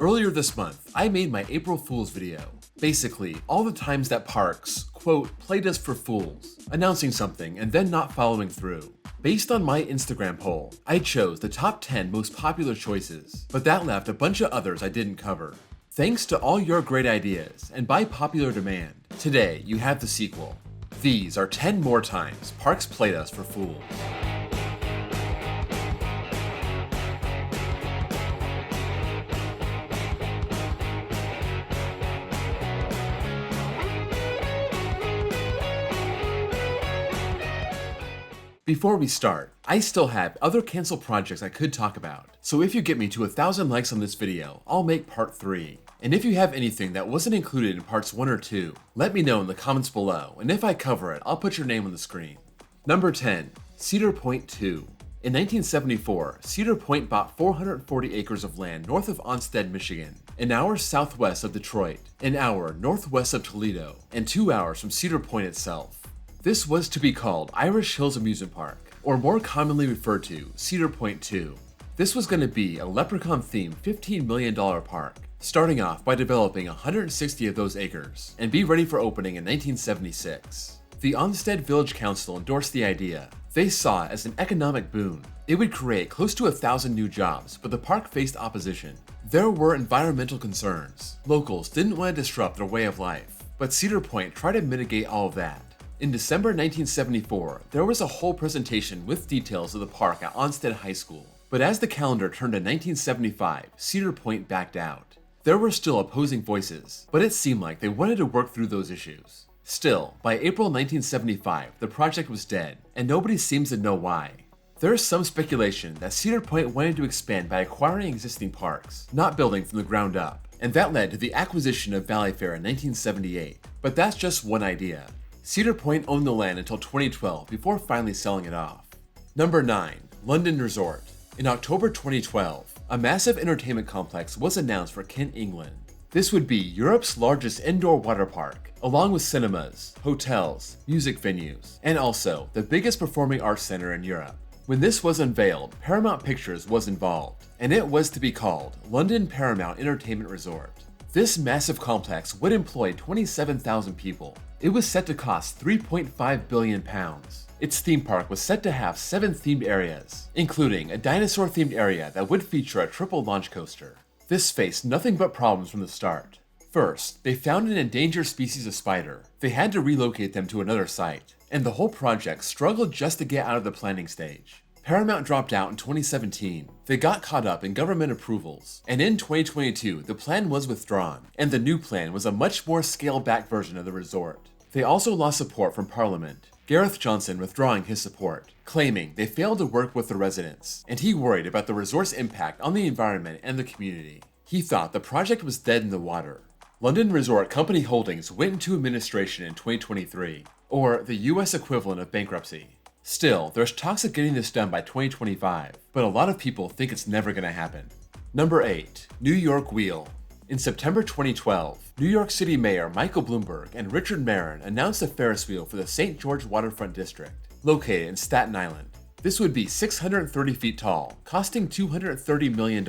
Earlier this month, I made my April Fool's video. Basically, all the times that parks, quote, played us for fools, announcing something and then not following through. Based on my Instagram poll, I chose the top 10 most popular choices, but that left a bunch of others I didn't cover. Thanks to all your great ideas, and by popular demand, today you have the sequel. These are 10 more times parks played us for fools. Before we start, I still have other canceled projects I could talk about, so if you get me to 1,000 likes on this video, I'll make part 3. And if you have anything that wasn't included in parts 1 or 2, let me know in the comments below, and if I cover it, I'll put your name on the screen. Number 10. Cedar Point 2. In 1974, Cedar Point bought 440 acres of land north of Onstead, Michigan, an hour southwest of Detroit, an hour northwest of Toledo, and 2 hours from Cedar Point itself. This was to be called Irish Hills Amusement Park, or more commonly referred to, Cedar Point 2. This was going to be a leprechaun-themed $15 million park, starting off by developing 160 of those acres, and be ready for opening in 1976. The Onstead Village Council endorsed the idea. They saw it as an economic boon. It would create close to 1,000 new jobs, but the park faced opposition. There were environmental concerns. Locals didn't want to disrupt their way of life, but Cedar Point tried to mitigate all of that. In December 1974, there was a whole presentation with details of the park at Onstead High School, but as the calendar turned to 1975, Cedar Point backed out. There were still opposing voices, but it seemed like they wanted to work through those issues. Still, by April 1975, the project was dead, and nobody seems to know why. There is some speculation that Cedar Point wanted to expand by acquiring existing parks, not building from the ground up, and that led to the acquisition of Valley Fair in 1978, but that's just one idea. Cedar Point owned the land until 2012 before finally selling it off. Number 9. London Resort. In October 2012, a massive entertainment complex was announced for Kent, England. This would be Europe's largest indoor water park, along with cinemas, hotels, music venues, and also the biggest performing arts center in Europe. When this was unveiled, Paramount Pictures was involved, and it was to be called London Paramount Entertainment Resort. This massive complex would employ 27,000 people. It was set to cost £3.5 billion. Its theme park was set to have 7 themed areas, including a dinosaur-themed area that would feature a triple launch coaster. This faced nothing but problems from the start. First, they found an endangered species of spider. They had to relocate them to another site, and the whole project struggled just to get out of the planning stage. Paramount dropped out in 2017. They got caught up in government approvals, and in 2022, the plan was withdrawn, and the new plan was a much more scaled-back version of the resort. They also lost support from Parliament, Gareth Johnson withdrawing his support, claiming they failed to work with the residents, and he worried about the resort's impact on the environment and the community. He thought the project was dead in the water. London Resort Company Holdings went into administration in 2023, or the US equivalent of bankruptcy. Still, there's talks of getting this done by 2025, but a lot of people think it's never going to happen. Number 8. New York Wheel. In September 2012, New York City Mayor Michael Bloomberg and Richard Marin announced a Ferris wheel for the St. George Waterfront District, located in Staten Island. This would be 630 feet tall, costing $230 million,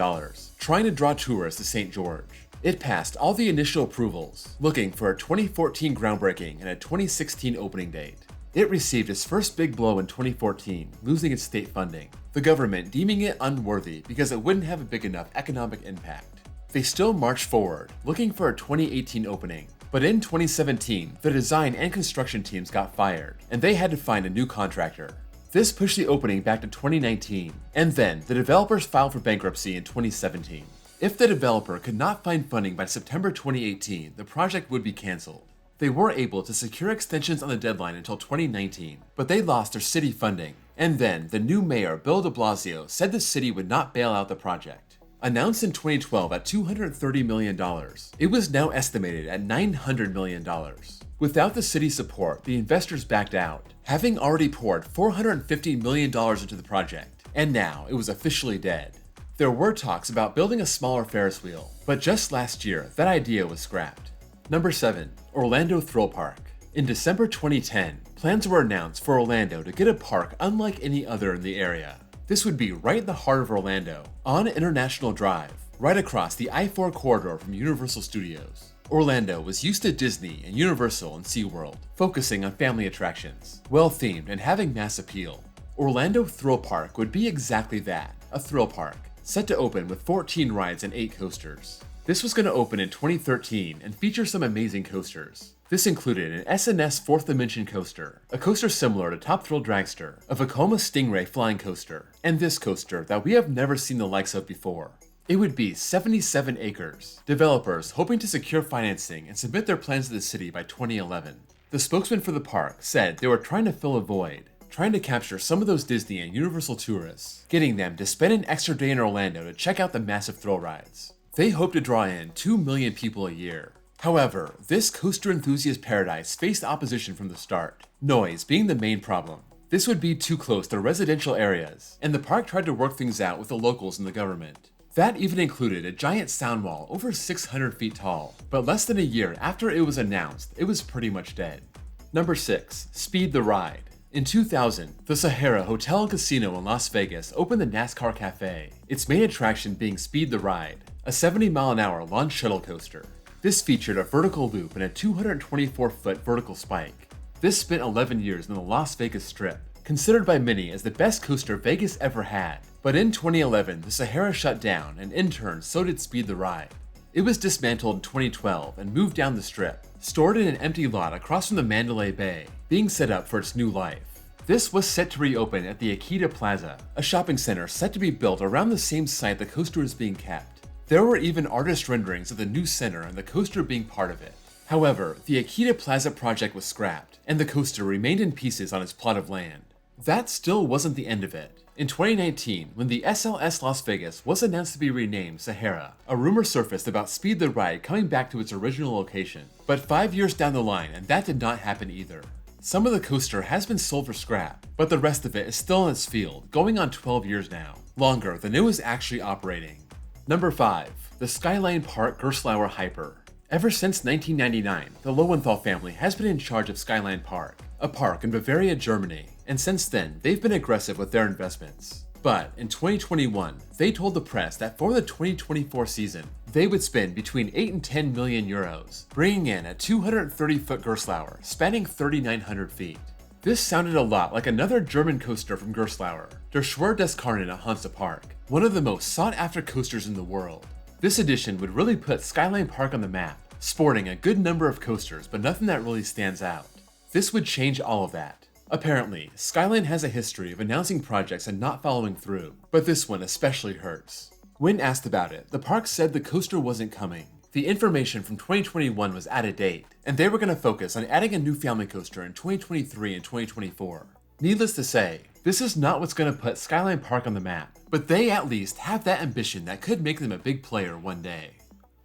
trying to draw tourists to St. George. It passed all the initial approvals, looking for a 2014 groundbreaking and a 2016 opening date. It received its first big blow in 2014, losing its state funding, the government deeming it unworthy because it wouldn't have a big enough economic impact. They still marched forward, looking for a 2018 opening, but in 2017, the design and construction teams got fired, and they had to find a new contractor. This pushed the opening back to 2019, and then the developers filed for bankruptcy in 2017. If the developer could not find funding by September 2018, the project would be canceled. They were able to secure extensions on the deadline until 2019, but they lost their city funding. And then the new mayor, Bill de Blasio, said the city would not bail out the project. Announced in 2012 at $230 million, it was now estimated at $900 million. Without the city's support, the investors backed out, having already poured $450 million into the project, and now it was officially dead. There were talks about building a smaller Ferris wheel, but just last year, that idea was scrapped. Number 7. Orlando Thrill Park. In December 2010, plans were announced for Orlando to get a park unlike any other in the area. This would be right in the heart of Orlando, on International Drive, right across the I-4 corridor from Universal Studios. Orlando was used to Disney and Universal and SeaWorld, focusing on family attractions, well-themed and having mass appeal. Orlando Thrill Park would be exactly that, a thrill park, set to open with 14 rides and 8 coasters. This was going to open in 2013 and feature some amazing coasters. This included an S&S 4th Dimension coaster, a coaster similar to Top Thrill Dragster, a Vekoma Stingray flying coaster, and this coaster that we have never seen the likes of before. It would be 77 acres, developers hoping to secure financing and submit their plans to the city by 2011. The spokesman for the park said they were trying to fill a void, trying to capture some of those Disney and Universal tourists, getting them to spend an extra day in Orlando to check out the massive thrill rides. They hope to draw in 2 million people a year. However, this coaster enthusiast paradise faced opposition from the start, noise being the main problem. This would be too close to residential areas, and the park tried to work things out with the locals and the government. That even included a giant sound wall over 600 feet tall, but less than a year after it was announced, it was pretty much dead. Number 6. Speed the Ride. In 2000, the Sahara Hotel and Casino in Las Vegas opened the NASCAR Cafe, its main attraction being Speed the Ride, a 70-mile-an-hour launch shuttle coaster. This featured a vertical loop and a 224-foot vertical spike. This spent 11 years on the Las Vegas Strip, considered by many as the best coaster Vegas ever had. But in 2011, the Sahara shut down, and in turn, so did Speed the Ride. It was dismantled in 2012 and moved down the Strip, stored in an empty lot across from the Mandalay Bay, being set up for its new life. This was set to reopen at the Akita Plaza, a shopping center set to be built around the same site the coaster is being kept. There were even artist renderings of the new center and the coaster being part of it. However, the Akita Plaza project was scrapped, and the coaster remained in pieces on its plot of land. That still wasn't the end of it. In 2019, when the SLS Las Vegas was announced to be renamed Sahara, a rumor surfaced about Speed the Ride coming back to its original location. But 5 years down the line, and that did not happen either. Some of the coaster has been sold for scrap, but the rest of it is still in its field, going on 12 years now, longer than it was actually operating. Number 5. The Skyline Park Gerstlauer Hyper. Ever since 1999, the Lowenthal family has been in charge of Skyline Park, a park in Bavaria, Germany, and since then, they've been aggressive with their investments. But in 2021, they told the press that for the 2024 season, they would spend between 8 and 10 million euros, bringing in a 230-foot Gerstlauer spanning 3,900 feet. This sounded a lot like another German coaster from Gerstlauer, Der Schwur des Karnen at Hansa Park, one of the most sought-after coasters in the world. This addition would really put Skyline Park on the map, sporting a good number of coasters but nothing that really stands out. This would change all of that. Apparently, Skyline has a history of announcing projects and not following through, but this one especially hurts. When asked about it, the park said the coaster wasn't coming. The information from 2021 was out of date, and they were going to focus on adding a new family coaster in 2023 and 2024. Needless to say, this is not what's going to put Skyline Park on the map, but they at least have that ambition that could make them a big player one day.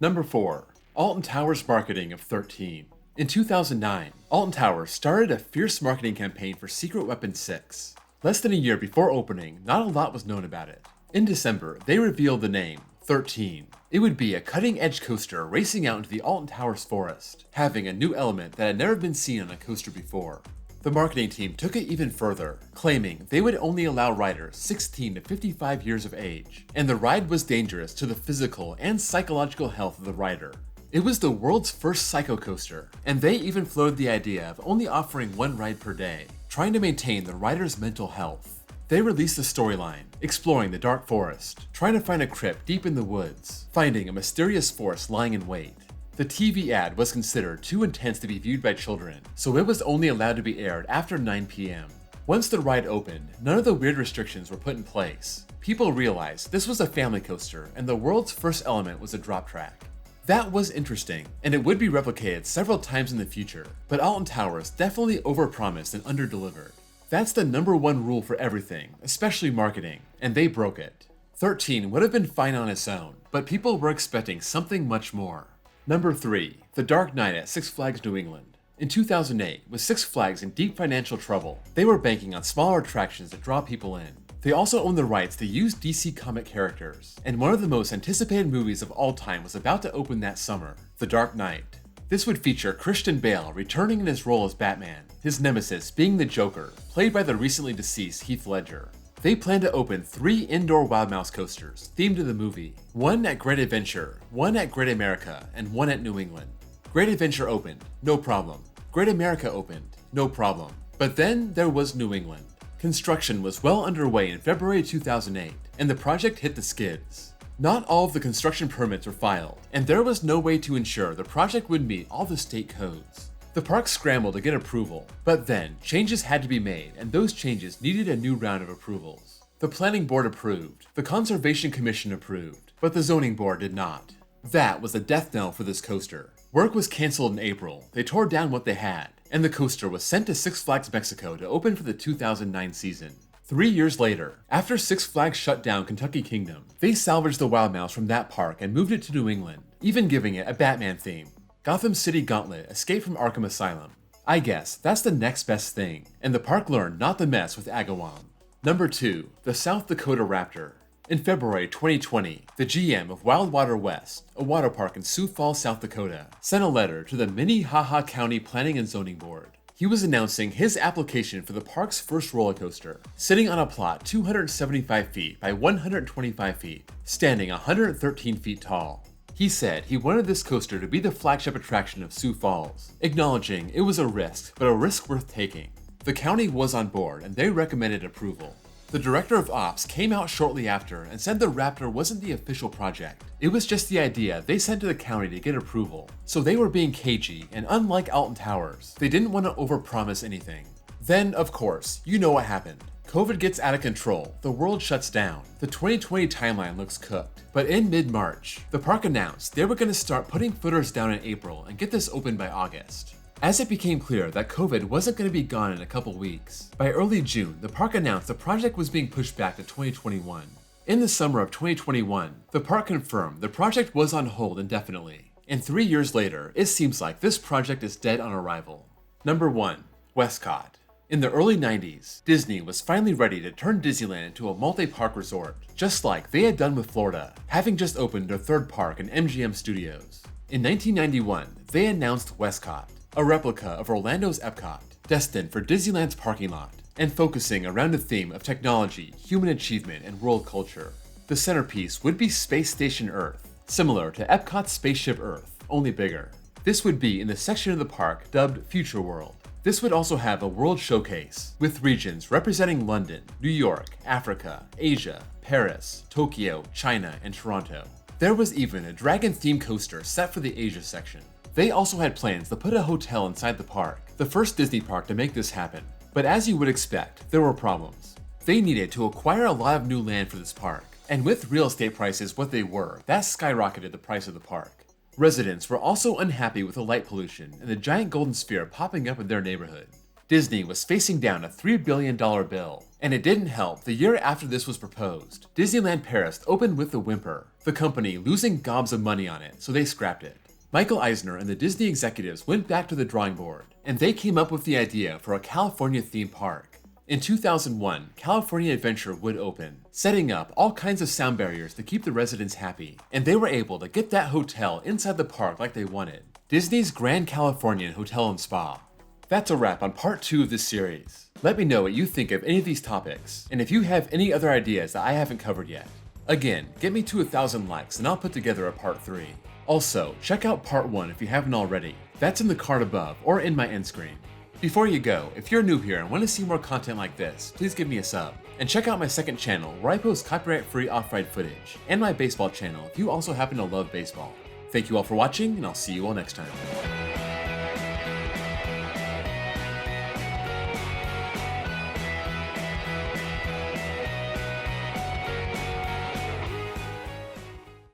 Number 4. Alton Towers marketing of 13. In 2009, Alton Towers started a fierce marketing campaign for Secret Weapon 6. Less than a year before opening, not a lot was known about it. In December, they revealed the name, 13. It would be a cutting-edge coaster racing out into the Alton Towers forest, having a new element that had never been seen on a coaster before. The marketing team took it even further, claiming they would only allow riders 16 to 55 years of age, and the ride was dangerous to the physical and psychological health of the rider. It was the world's first psycho coaster, and they even floated the idea of only offering one ride per day, trying to maintain the rider's mental health. They released a storyline, exploring the dark forest, trying to find a crypt deep in the woods, finding a mysterious force lying in wait. The TV ad was considered too intense to be viewed by children, so it was only allowed to be aired after 9 p.m. Once the ride opened, none of the weird restrictions were put in place. People realized this was a family coaster, and the world's first element was a drop track. That was interesting, and it would be replicated several times in the future, but Alton Towers definitely overpromised and underdelivered. That's the number one rule for everything, especially marketing, and they broke it. 13 would have been fine on its own, but people were expecting something much more. Number 3. The Dark Knight at Six Flags New England. In 2008, with Six Flags in deep financial trouble, they were banking on smaller attractions to draw people in. They also owned the rights to use DC comic characters, and one of the most anticipated movies of all time was about to open that summer, The Dark Knight. This would feature Christian Bale returning in his role as Batman, his nemesis being the Joker, played by the recently deceased Heath Ledger. They plan to open 3 indoor Wild Mouse coasters themed to the movie. One at Great Adventure, one at Great America, and one at New England. Great Adventure opened, no problem. Great America opened, no problem. But then there was New England. Construction was well underway in February 2008, and the project hit the skids. Not all of the construction permits were filed, and there was no way to ensure the project would meet all the state codes. The park scrambled to get approval, but then changes had to be made, and those changes needed a new round of approvals. The Planning Board approved, the Conservation Commission approved, but the Zoning Board did not. That was a death knell for this coaster. Work was canceled in April, they tore down what they had, and the coaster was sent to Six Flags Mexico to open for the 2009 season. 3 years later, after Six Flags shut down Kentucky Kingdom, they salvaged the Wild Mouse from that park and moved it to New England, even giving it a Batman theme. Gotham City Gauntlet: Escape from Arkham Asylum. I guess that's the next best thing, and the park learned not to mess with Agawam. Number 2, the South Dakota Raptor. In February 2020, the GM of Wildwater West, a water park in Sioux Falls, South Dakota, sent a letter to the Minnehaha County Planning and Zoning Board. He was announcing his application for the park's first roller coaster, sitting on a plot 275 feet by 125 feet, standing 113 feet tall. He said he wanted this coaster to be the flagship attraction of Sioux Falls, acknowledging it was a risk, but a risk worth taking. The county was on board and they recommended approval. The director of ops came out shortly after and said the Raptor wasn't the official project. It was just the idea they sent to the county to get approval. So they were being cagey, and unlike Alton Towers, they didn't want to overpromise anything. Then, of course, you know what happened. COVID gets out of control, the world shuts down, the 2020 timeline looks cooked. But in mid-March, the park announced they were going to start putting footers down in April and get this open by August. As it became clear that COVID wasn't going to be gone in a couple weeks, by early June, the park announced the project was being pushed back to 2021. In the summer of 2021, the park confirmed the project was on hold indefinitely. And 3 years later, it seems like this project is dead on arrival. Number 1, Westcott. In the early 90s, Disney was finally ready to turn Disneyland into a multi-park resort, just like they had done with Florida, having just opened their third park in MGM Studios. In 1991, they announced Westcott, a replica of Orlando's Epcot, destined for Disneyland's parking lot, and focusing around a theme of technology, human achievement, and world culture. The centerpiece would be Space Station Earth, similar to Epcot's Spaceship Earth, only bigger. This would be in the section of the park dubbed Future World. This would also have a world showcase, with regions representing London, New York, Africa, Asia, Paris, Tokyo, China, and Toronto. There was even a dragon-themed coaster set for the Asia section. They also had plans to put a hotel inside the park, the first Disney park to make this happen. But as you would expect, there were problems. They needed to acquire a lot of new land for this park, and with real estate prices what they were, that skyrocketed the price of the park. Residents were also unhappy with the light pollution and the giant golden sphere popping up in their neighborhood. Disney was facing down a $3 billion bill, and it didn't help the year after this was proposed. Disneyland Paris opened with a whimper, the company losing gobs of money on it, so they scrapped it. Michael Eisner and the Disney executives went back to the drawing board, and they came up with the idea for a California-themed park. In 2001, California Adventure would open, setting up all kinds of sound barriers to keep the residents happy, and they were able to get that hotel inside the park like they wanted. Disney's Grand Californian Hotel and Spa. That's a wrap on part 2 of this series. Let me know what you think of any of these topics, and if you have any other ideas that I haven't covered yet. Again, get me to 1,000 likes and I'll put together a part 3. Also, check out part 1 if you haven't already. That's in the card above or in my end screen. Before you go, if you're new here and want to see more content like this, please give me a sub. And check out my second channel where I post copyright-free off-ride footage, and my baseball channel if you also happen to love baseball. Thank you all for watching, and I'll see you all next time.